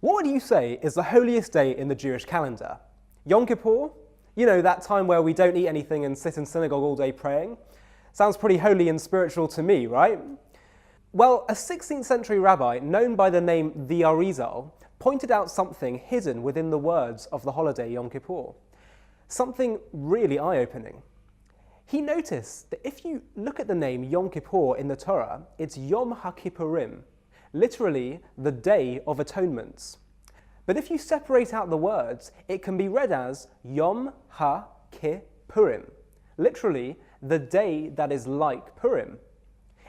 What would you say is the holiest day in the Jewish calendar? Yom Kippur? You know, that time where we don't eat anything and sit in synagogue all day praying? Sounds pretty holy and spiritual to me, right? Well, a 16th century rabbi known by the name the Arizal pointed out something hidden within the words of the holiday Yom Kippur. Something really eye-opening. He noticed that if you look at the name Yom Kippur in the Torah, it's Yom HaKippurim, literally the Day of Atonements. But if you separate out the words, it can be read as Yom HaKippurim, literally the day that is like Purim.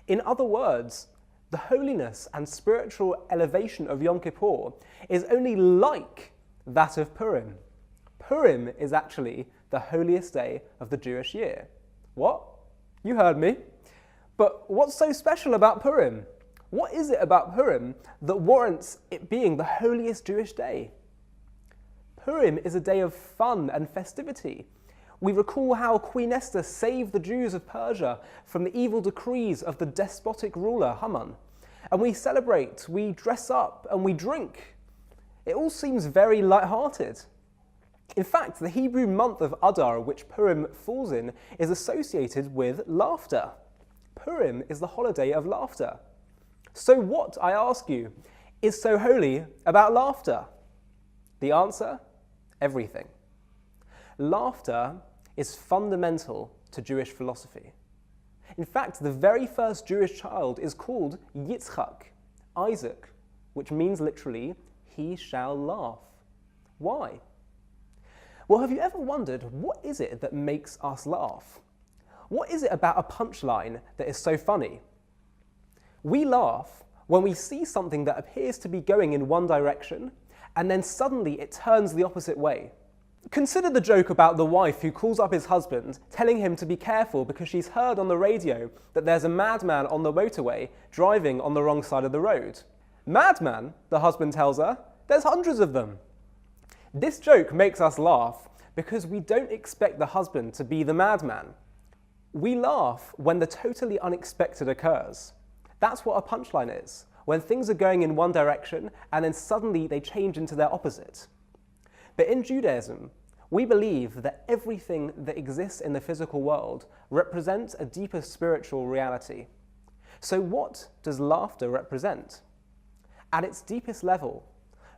In other words, the holiness and spiritual elevation of Yom Kippur is only like that of Purim. Purim is actually the holiest day of the Jewish year. What? You heard me. But what's so special about Purim? What is it about Purim that warrants it being the holiest Jewish day? Purim is a day of fun and festivity. We recall how Queen Esther saved the Jews of Persia from the evil decrees of the despotic ruler Haman. And we celebrate, we dress up, and we drink. It all seems very light-hearted. In fact, the Hebrew month of Adar, which Purim falls in, is associated with laughter. Purim is the holiday of laughter. So what, I ask you, is so holy about laughter? The answer? Everything. Laughter is fundamental to Jewish philosophy. In fact, the very first Jewish child is called Yitzchak, Isaac, which means literally, he shall laugh. Why? Well, have you ever wondered, what is it that makes us laugh? What is it about a punchline that is so funny? We laugh when we see something that appears to be going in one direction, and then suddenly it turns the opposite way. Consider the joke about the wife who calls up his husband, telling him to be careful because she's heard on the radio that there's a madman on the motorway driving on the wrong side of the road. Madman, the husband tells her, there's hundreds of them. This joke makes us laugh because we don't expect the husband to be the madman. We laugh when the totally unexpected occurs. That's what a punchline is, when things are going in one direction and then suddenly they change into their opposite. But in Judaism, we believe that everything that exists in the physical world represents a deeper spiritual reality. So what does laughter represent? At its deepest level,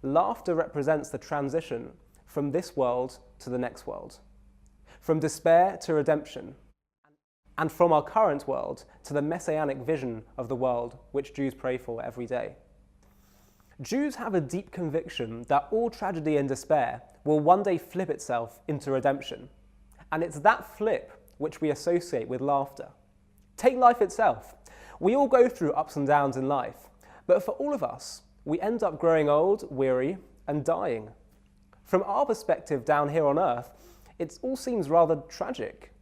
laughter represents the transition from this world to the next world, from despair to redemption, and from our current world to the messianic vision of the world which Jews pray for every day. Jews have a deep conviction that all tragedy and despair will one day flip itself into redemption, and it's that flip which we associate with laughter. Take life itself. We all go through ups and downs in life, but for all of us, we end up growing old, weary, and dying. From our perspective down here on earth, it all seems rather tragic.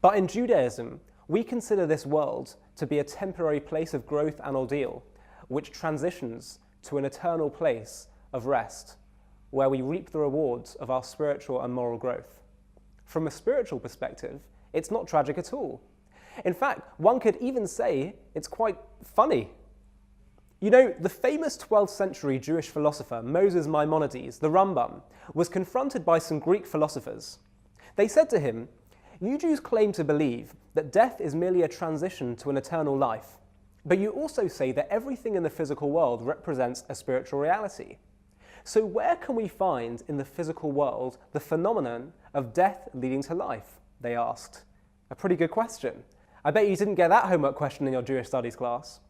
But in Judaism, we consider this world to be a temporary place of growth and ordeal, which transitions to an eternal place of rest, where we reap the rewards of our spiritual and moral growth. From a spiritual perspective, it's not tragic at all. In fact, one could even say it's quite funny. You know, the famous 12th century Jewish philosopher Moses Maimonides, the Rambam, was confronted by some Greek philosophers. They said to him, "You Jews claim to believe that death is merely a transition to an eternal life, but you also say that everything in the physical world represents a spiritual reality. So where can we find in the physical world the phenomenon of death leading to life?" they asked. A pretty good question. I bet you didn't get that homework question in your Jewish studies class.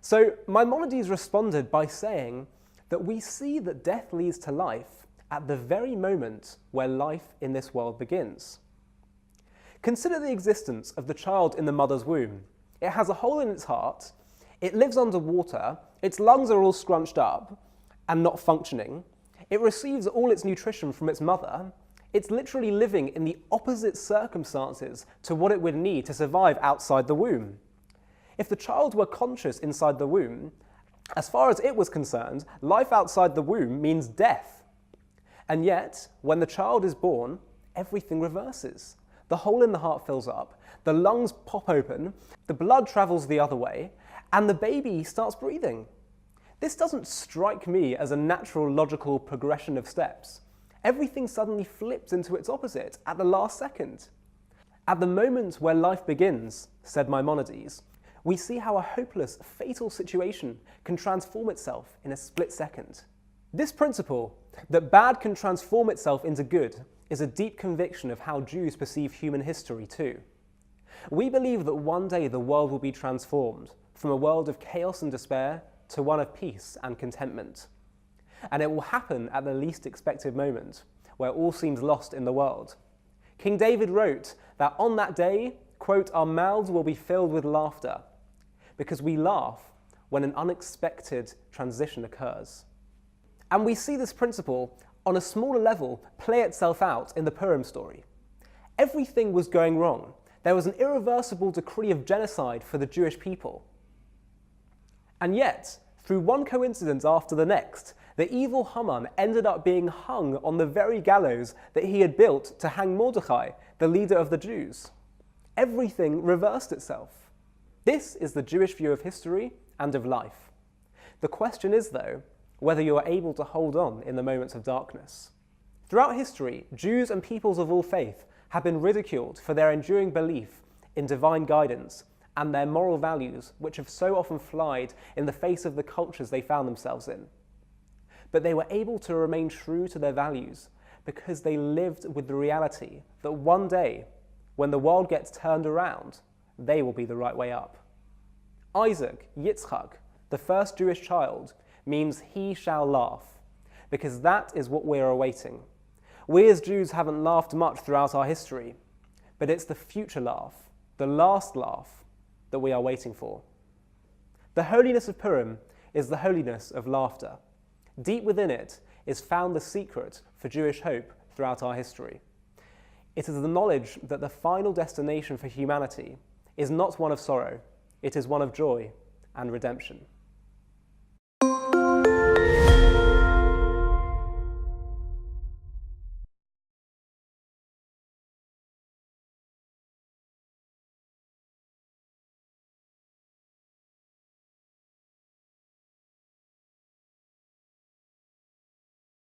So Maimonides responded by saying that we see that death leads to life at the very moment where life in this world begins. Consider the existence of the child in the mother's womb. It has a hole in its heart, it lives underwater, its lungs are all scrunched up and not functioning, it receives all its nutrition from its mother, it's literally living in the opposite circumstances to what it would need to survive outside the womb. If the child were conscious inside the womb, as far as it was concerned, life outside the womb means death. And yet, when the child is born, everything reverses. The hole in the heart fills up, the lungs pop open, the blood travels the other way, and the baby starts breathing. This doesn't strike me as a natural logical progression of steps. Everything suddenly flips into its opposite at the last second. At the moment where life begins, said Maimonides, we see how a hopeless, fatal situation can transform itself in a split second. This principle, that bad can transform itself into good, is a deep conviction of how Jews perceive human history too. We believe that one day the world will be transformed from a world of chaos and despair to one of peace and contentment. And it will happen at the least expected moment, where all seems lost in the world. King David wrote that on that day, quote, our mouths will be filled with laughter, because we laugh when an unexpected transition occurs. And we see this principle on a smaller level play itself out in the Purim story. Everything was going wrong. There was an irreversible decree of genocide for the Jewish people. And yet, through one coincidence after the next, the evil Haman ended up being hung on the very gallows that he had built to hang Mordecai, the leader of the Jews. Everything reversed itself. This is the Jewish view of history and of life. The question is, though, whether you are able to hold on in the moments of darkness. Throughout history, Jews and peoples of all faith have been ridiculed for their enduring belief in divine guidance and their moral values, which have so often flied in the face of the cultures they found themselves in. But they were able to remain true to their values because they lived with the reality that one day, when the world gets turned around, they will be the right way up. Isaac, Yitzchak, the first Jewish child, means he shall laugh, because that is what we're awaiting. We as Jews haven't laughed much throughout our history, but it's the future laugh, the last laugh, that we are waiting for. The holiness of Purim is the holiness of laughter. Deep within it is found the secret for Jewish hope throughout our history. It is the knowledge that the final destination for humanity is not one of sorrow, it is one of joy and redemption.